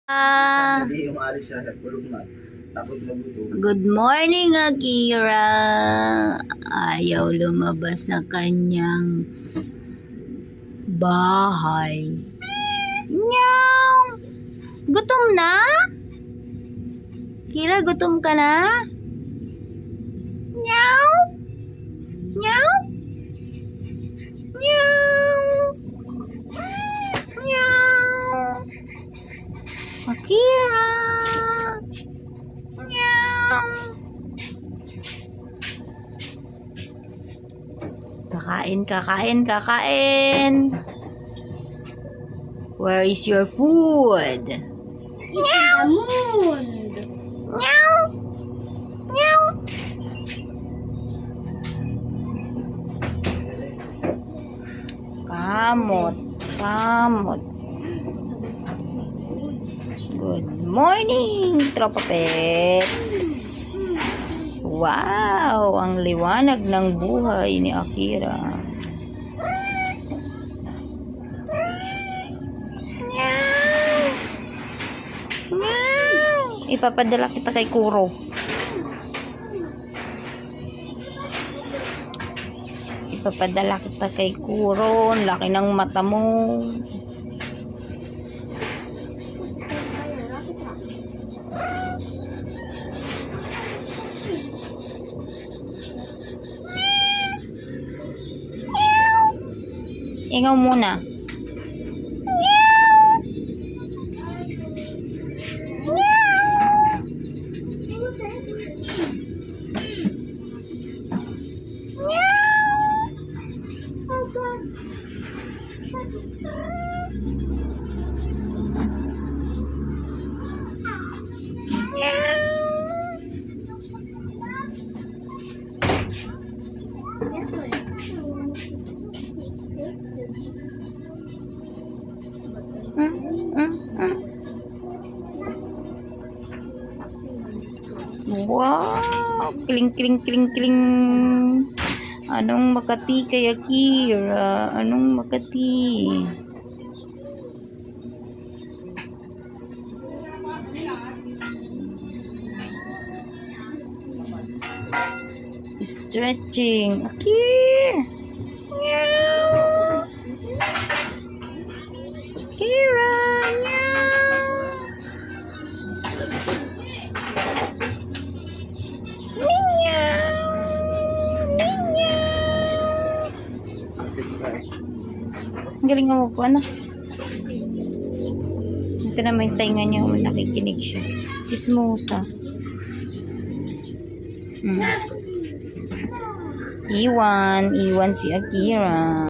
Hindi umalis siya, nagpulog na. Tapos nagutom. Good morning, Akira. Ayaw lumabas sa kanyang bahay. Nyaw! Gutom na? Kira, gutom ka na? Nyaw! Nyaw! Nyaw! Nyaw! Akira! Nyaw! Kakain, kakain, kakain! Where is your food? Meow. The moon. Meow! Meow! Kamot, kamot. Good morning, Tropa Peps. Wow, ang liwanag ng buhay ni Akira. Meow! Meow! Ipapadala kita kay Kuro. Ipapadala kita kay Kuro. Ang laki ng mata mo. Ingaw muna. Oh God. Shut Wow! Kling, kling, kling, kling. Anong Makati kay Akira? Anong Makati? Stretching. Akira! Meow! Akira! Meow! Ang galing nga mo po, ano? Ito naman yung tainga niya, nakikinig siya. Chismosa. Iwan si Akira.